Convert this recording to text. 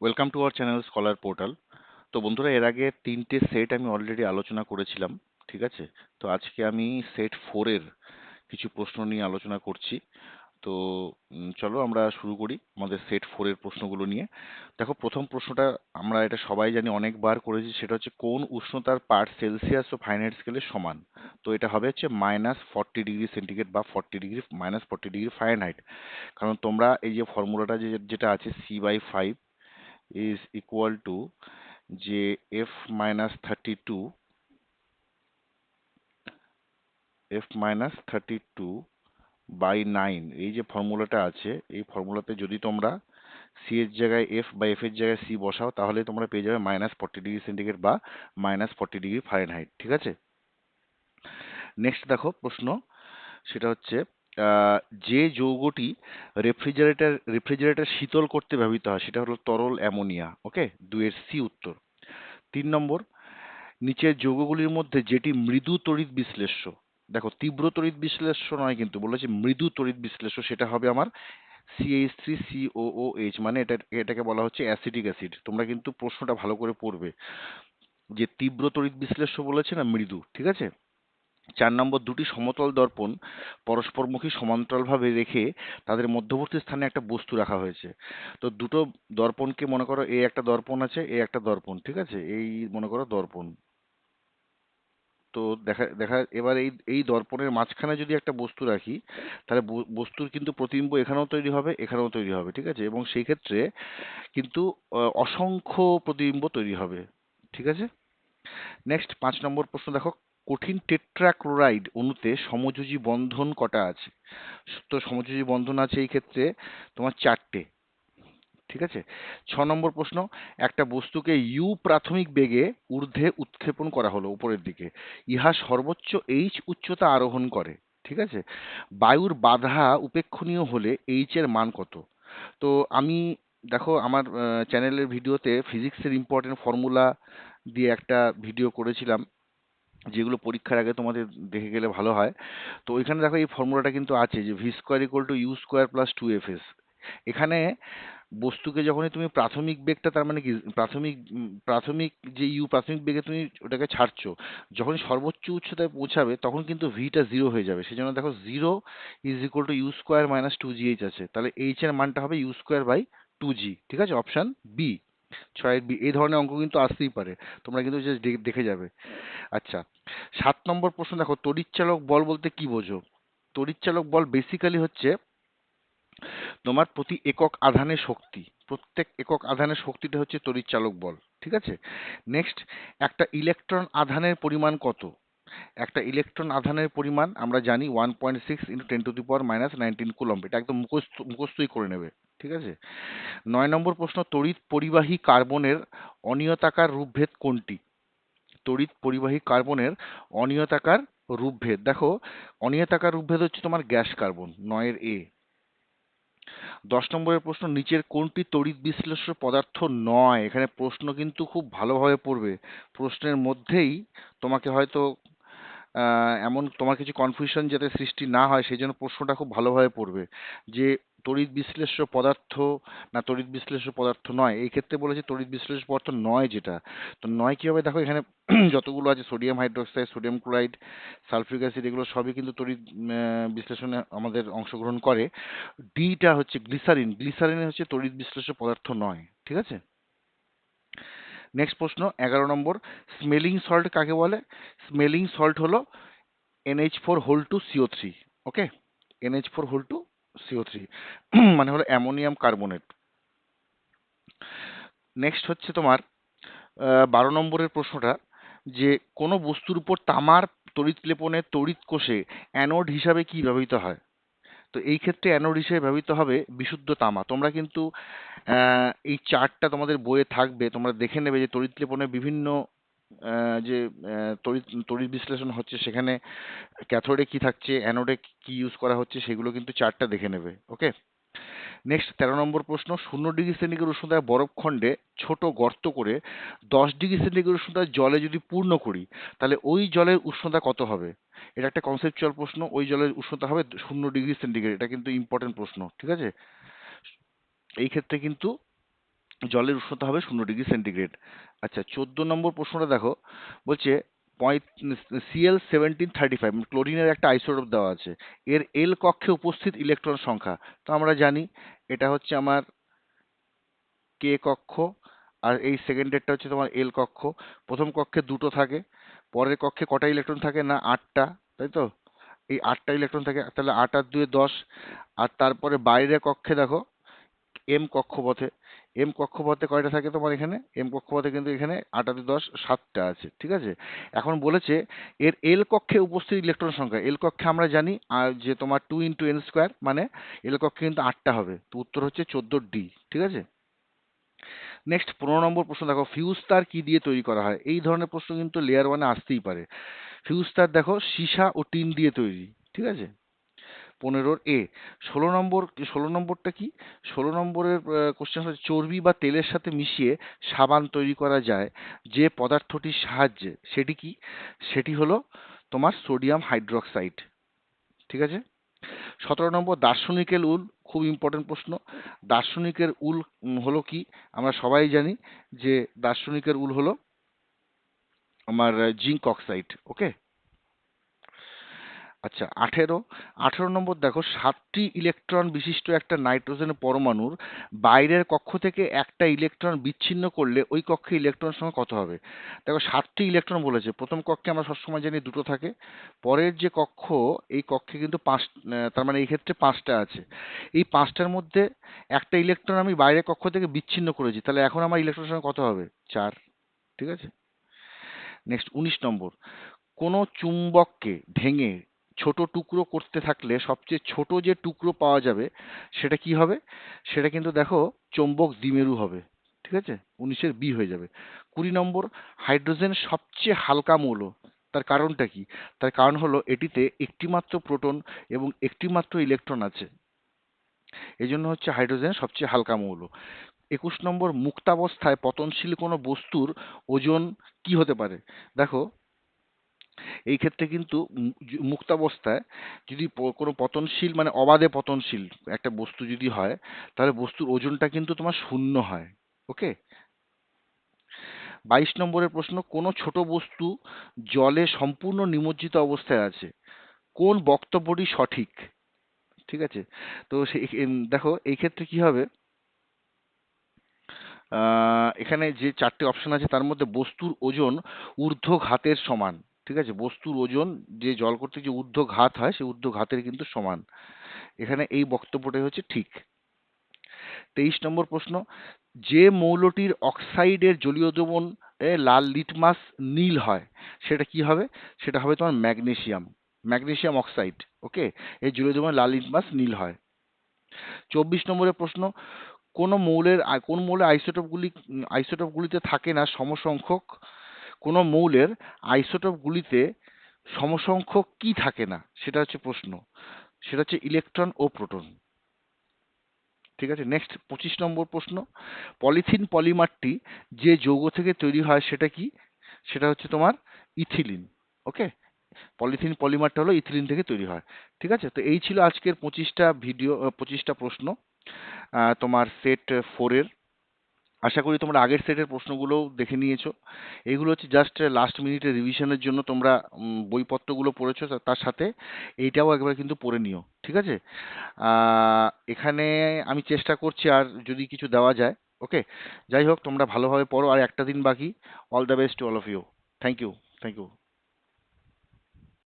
Welcome to our channel scholar portal. তো বন্ধুরা, এর আগে তিনটে সেট আমি অলরেডি আলোচনা করেছিলাম, ঠিক আছে? তো আজকে আমি সেট 4-এর কিছু প্রশ্ন নিয়ে আলোচনা করছি। তো চলো আমরা শুরু করি আমাদের সেট 4-এর প্রশ্নগুলো নিয়ে। দেখো, প্রথম প্রশ্নটা আমরা এটা সবাই জানি, অনেকবার করেছি, সেটা হচ্ছে কোন উষ্ণতার পার্ট সেলসিয়াস ও ফারেনহাইট স্কেলে সমান? তো এটা হবে হচ্ছে -40°C বা 40° -40°F। কারণ তোমরা এই যে ফর্মুলাটা যেটা আছে C/5 is equal to যে F-32 এই যে ফর্মুলাটা আছে, এই ফর্মুলাতে যদি তোমরা সি এর জায়গায় এফ বা এফ এর জায়গায় সি বসাও, তাহলে তোমরা পেয়ে যাবে -40°C বা -40°F, ঠিক আছে? নেক্সট দেখো প্রশ্ন, সেটা হচ্ছে আহ, যে যৌগটি রেফ্রিজারেটর শীতল করতে ব্যবহৃত হয় সেটা হলো তরল অ্যামোনিয়া। ওকে, 2-এর সি উত্তর। 3 নম্বর, নিচের যৌগগুলির মধ্যে যেটি মৃদু তড়িৎ বিশ্লেষ্য, দেখো তীব্র তড়িৎ বিশ্লেষ্য নয়, কিন্তু বলেছে মৃদু তড়িৎ বিশ্লেষ্য, সেটা হবে আমার CH3COOH, মানে এটাকে বলা হচ্ছে অ্যাসিটিক অ্যাসিড। তোমরা কিন্তু প্রশ্নটা ভালো করে পড়বে, যে তীব্র তড়িৎ বিশ্লেষ্য বলেছে না মৃদু, ঠিক আছে? 4 নম্বর, দুটি সমতল দর্পণ পরস্পরমুখী সমান্তরালভাবে রেখে তাদের মধ্যবর্তী স্থানে একটা বস্তু রাখা হয়েছে। তো দুটো দর্পণকে মনে করো, এ একটা দর্পণ আছে, এ একটা দর্পণ, ঠিক আছে? এই মনে করো দর্পণ। তো দেখা দেখা এবার এই এই দর্পণের মাঝখানে যদি একটা বস্তু রাখি, তাহলে বস্তুর কিন্তু প্রতিবিম্ব এখানেও তৈরি হবে, এখানেও তৈরি হবে, ঠিক আছে? এবং সেই ক্ষেত্রে কিন্তু অসংখ্য প্রতিবিম্ব তৈরি হবে, ঠিক আছে? নেক্সট 5 নম্বর প্রশ্ন দেখো, কঠিন টেট্রাক্লোরাইড অণুতে সমযোজী বন্ধন কটা আছে? তো সমযোজী বন্ধন আছে এই ক্ষেত্রে তোমার 4টে, ঠিক আছে? 6 নম্বর প্রশ্ন, একটা বস্তুকে ইউ প্রাথমিক বেগে ঊর্ধ্বে উৎক্ষেপণ করা হলো উপরের দিকে, ইহা সর্বোচ্চ এইচ উচ্চতা আরোহণ করে, ঠিক আছে? বায়ুর বাধা উপেক্ষণীয় হলে এইচ এর মান কত? তো আমি, দেখো আমার চ্যানেলের ভিডিওতে ফিজিক্সের ইম্পর্টেন্ট ফর্মুলা দিয়ে একটা ভিডিও করেছিলাম, যেগুলো পরীক্ষার আগে তোমাদের দেখে গেলে ভালো হয়। তো ওইখানে দেখো এই ফর্মুলাটা কিন্তু আছে, যে v²= u² + 2fs। এখানে বস্তুকে যখনই তুমি প্রাথমিক বেগটা, তার মানে কি প্রাথমিক যে প্রাথমিক বেগে তুমি ওটাকে ছাড়ছো, যখন সর্বোচ্চ উচ্চতায় পৌঁছাবে তখন কিন্তু ভিটা 0 হয়ে যাবে। সেই জন্য দেখো 0 = u² - 2gh আছে, তাহলে এইচ এর মানটা হবে u²/2g, ঠিক আছে? অপশন বি, 6-এর বি। এই ধরনের অঙ্ক কিন্তু আসতেই পারে, তোমরা কিন্তু জাস্ট দেখে যাবে। আচ্ছা, 7 নম্বর প্রশ্ন দেখো, তড়িৎচালক বল বলতে কি বোঝো? তড়িৎচালক বল বেসিক্যালি হচ্ছে তোমার প্রতি একক আধানের শক্তি, প্রত্যেক একক আধানের শক্তিটা হচ্ছে তড়িৎচালক বল, ঠিক আছে? নেক্সট, একটা ইলেকট্রন আধানের পরিমাণ কত? একটা ইলেকট্রন আধানের পরিমাণ আমরা জানি 1.6 × 10⁻⁻19 কুলম্ব। এটা একদম মুখস্থই করে নেবে, ঠিক আছে? 9 নম্বর প্রশ্ন, তড়িৎ পরিবাহী কার্বনের অনিয়তাকার রূপভেদ কোনটি? তড়িৎ পরিবাহী কার্বনের অনিয়তাকার রূপভেদ, দেখো অনিয়তাকার রূপভেদ হচ্ছে তোমার গ্যাস কার্বন, 9-এর এ। 10 নম্বরের প্রশ্ন, নিচের কোনটি তড়িৎ বিশ্লেষ্য পদার্থ নয়? এখানে প্রশ্ন কিন্তু খুব ভালোভাবে পড়বে, প্রশ্নের মধ্যেই তোমাকে হয়তো এমন তোমার কিছু কনফিউশন যাতে সৃষ্টি না হয়, সেই জন্য প্রশ্নটা খুব ভালোভাবে পড়বে, যে তড়িৎ বিশ্লেষ্য পদার্থ না তড়িৎ বিশ্লেষ্য পদার্থ নয়। এই ক্ষেত্রে বলেছে তড়িৎ বিশ্লেষ্য পদার্থ নয় যেটা, তো নয় কি হবে? দেখো এখানে যতগুলো আছে, sodium hydroxide, sodium chloride, sulphuric acid, এগুলো সবই কিন্তু তড়িৎ বিশ্লেষণে আমাদের অংশগ্রহণ করে। ডিটা হচ্ছে গ্লিসারিন, গ্লিসারিন হচ্ছে তড়িৎ বিশ্লেষ্য পদার্থ নয়, ঠিক আছে? নেক্সট প্রশ্ন 11 নম্বর, স্মেলিং সল্ট কাকে বলে? স্মেলিং সল্ট হলো NH4 2CO3। ওকে, NH4 2CO3 মানে হলো অ্যামোনিয়াম কার্বনেট। নেক্সট হচ্ছে তোমার 12 নম্বরের প্রশ্নটা, যে কোনো বস্তুর উপর তামার তড়িৎ লেপনের তড়িৎ কোষে অ্যানোড হিসাবে কি ব্যবহৃত হয়? তো এই ক্ষেত্রে অ্যানোড হিসেবে ব্যবহৃত হবে বিশুদ্ধ তামা। তোমরা কিন্তু এই চার্টটা তোমাদের বইয়ে থাকবে, তোমরা দেখে নেবে যে তড়িৎ লেপনের বিভিন্ন যে তড়িৎ তড়িৎ বিশ্লেষণ হচ্ছে, সেখানে ক্যাথোডে কি থাকছে, অ্যানোডে কি ইউজ করা হচ্ছে, সেগুলো কিন্তু চার্টটা দেখে নেবে। ওকে, নেক্সট 13 নম্বর প্রশ্ন, 0°C উষ্ণতায় বরফখণ্ডে ছোট গর্ত করে 10°C উষ্ণতায় জলে যদি পূর্ণ করি, তাহলে ওই জলের উষ্ণতা কত হবে? এটা একটা কনসেপচুয়াল প্রশ্ন, ওই জলের উষ্ণতা হবে 0°C। এটা কিন্তু ইম্পর্টেন্ট প্রশ্ন, ঠিক আছে? এই ক্ষেত্রে কিন্তু জলের উষ্ণতা হবে 0°C। আচ্ছা, 14 নম্বর প্রশ্নটা দেখো, বলছে Cl1735 ক্লোরিনের একটা আইসোটোপ দেওয়া আছে, এর এল কক্ষে উপস্থিত ইলেকট্রন সংখ্যা। তো আমরা জানি এটা হচ্ছে আমার কে কক্ষ, আর এই সেকেন্ডেরটা হচ্ছে তোমার এল কক্ষ। প্রথম কক্ষে দুটো থাকে, পরের কক্ষে কটা ইলেকট্রন থাকে না 8টা, তাই তো? এই 8টা ইলেকট্রন থাকে, তাহলে 8 আর 2 10। আর তারপরে বাইরের কক্ষে দেখো এম কক্ষপথে, এম কক্ষপথে কয়টা থাকে তোমার এখানে, এম কক্ষপথে কিন্তু এখানে 8 আর 2 10 7টা আছে, ঠিক আছে? এখন বলেছে এর এল কক্ষে উপস্থিত ইলেকট্রন সংখ্যা। এল কক্ষে আমরা জানি যে তোমার 2 × n², মানে এল কক্ষে কিন্তু 8টা হবে, তো উত্তর হচ্ছে 14D, ঠিক আছে? নেক্সট 15 নম্বর প্রশ্ন দেখো, ফিউজ তার কি দিয়ে তৈরি করা হয়? এই ধরনের প্রশ্ন কিন্তু লেয়ার 1-এ আসতেই পারে। ফিউজ তার দেখো সীসা ও টিন দিয়ে তৈরি, ঠিক আছে? 15-এ 16 নম্বরটা কি? 16 নম্বরের কোশ্চেন হচ্ছে চর্বি বা তেলের সাথে মিশিয়ে সাবান তৈরি করা যায় যে পদার্থটির সাহায্যে, সেটি কি? সেটি হলো তোমার সোডিয়াম হাইড্রোক্সাইড, ঠিক আছে? 17 নম্বর দার্শনিকের উল, খুব ইম্পর্টেন্ট প্রশ্ন। দার্শনিকের উল হলো কি? আমরা সবাই জানি যে দার্শনিকের উল হলো আমার জিঙ্ক অক্সাইড, ওকে? আচ্ছা, 18 নম্বর দেখো, 7টি ইলেকট্রন বিশিষ্ট একটা নাইট্রোজেন পরমাণুর বাইরের কক্ষ থেকে একটা ইলেকট্রন বিচ্ছিন্ন করলে ওই কক্ষে ইলেকট্রন সংখ্যা কত হবে? দেখো 7টি ইলেকট্রন বলেছে, প্রথম কক্ষে আমরা সবসময় জানি দুটো থাকে, পরের যে কক্ষ, এই কক্ষে কিন্তু তার মানে এই ক্ষেত্রে 5টা আছে। এই 5টার মধ্যে একটা ইলেকট্রন আমি বাইরের কক্ষ থেকে বিচ্ছিন্ন করেছি, তাহলে এখন আমার ইলেকট্রন সংখ্যা কত হবে? 4, ঠিক আছে? নেক্সট 19 নম্বর, কোনো চুম্বককে ভেঙে ছোট টুকরো করতে থাকলে সবচেয়ে ছোট যে টুকরো পাওয়া যাবে সেটা কি হবে? সেটা কিন্তু দেখো চৌম্বক দ্বিমেরু হবে, ঠিক আছে? 19-এর বি হয়ে যাবে। 20 নম্বর, হাইড্রোজেন সবচেয়ে হালকা মৌল, তার কারণটা কি? তার কারণ হলো এটিতে একটিমাত্র প্রোটন এবং একটিমাত্র ইলেকট্রন আছে, এই জন্য হচ্ছে হাইড্রোজেন সবচেয়ে হালকা মৌল। 21 নম্বর, মুক্তাবস্থায় পতনশীল কোনো বস্তুর ওজন কি হতে পারে? দেখো এই ক্ষেত্রে কিন্তু মুক্তাবস্থায় যদি কোনো পতনশীল মানে অবাধে পতনশীল একটা বস্তু যদি হয়, তাহলে বস্তুর ওজনটা কিন্তু তোমার 0 হয়, ওকে? 22 নম্বরের প্রশ্ন, কোনো ছোট বস্তু জলে সম্পূর্ণ নিমজ্জিত অবস্থায় আছে, কোন বক্তব্যটি সঠিক? ঠিক আছে? তো দেখো এই ক্ষেত্রে কি হবে, এখানে যে 4টে অপশন আছে তার মধ্যে বস্তুর ওজন ঊর্ধ্বঘাতের সমান, ঠিক আছে? বস্তুর ওজন যে জল কর্তৃক যে ঊর্ধ্বঘাত হয় সেই ঊর্ধ্বঘাতের কিন্তু সমান, এখানে এই বক্তব্যটাই হচ্ছে ঠিক। 23 নম্বর প্রশ্ন, যে মৌলটির অক্সাইডের জলীয় দ্রবণ লাল লিটমাস নীল হয় সেটা কি হবে? সেটা হবে তোমার ম্যাগনেসিয়াম, ম্যাগনেসিয়াম অক্সাইড, ওকে? এই জলীয় দ্রবণ লাল লিটমাস নীল হয়। 24 নম্বরের প্রশ্ন, কোন মৌলের আইসোটোপগুলিতে থাকে না সমসংখ্যক, কোন মৌলের আইসোটোপগুলিতে সমসংখ্যক কি থাকে না? সেটা হচ্ছে প্রশ্ন, সেটা হচ্ছে ইলেকট্রন ও প্রোটন, ঠিক আছে? নেক্সট 25 নম্বর প্রশ্ন, পলিথিন পলিমারটি যে যৌগ থেকে তৈরি হয় সেটা কি? সেটা হচ্ছে তোমার ইথিলিন, ওকে? পলিথিন পলিমারটা হলো ইথিলিন থেকে তৈরি হয়, ঠিক আছে? তো এই ছিল আজকের 25টা প্রশ্ন তোমার সেট 4-এর। আশা করি তোমরা আগের সেটের প্রশ্নগুলোও দেখে নিয়েছো। এগুলো হচ্ছে জাস্ট লাস্ট মিনিটের রিভিশনের জন্য তোমরা বইপত্রগুলো পড়েছো, তার সাথে এইটাও একবার কিন্তু পড়ে নিও, ঠিক আছে? এখানে আমি চেষ্টা করছি আর যদি কিছু দেওয়া যায়, ওকে? যাই হোক, তোমরা ভালোভাবে পড়ো, আর একটা দিন বাকি। All the best to all of you. Thank you, thank you.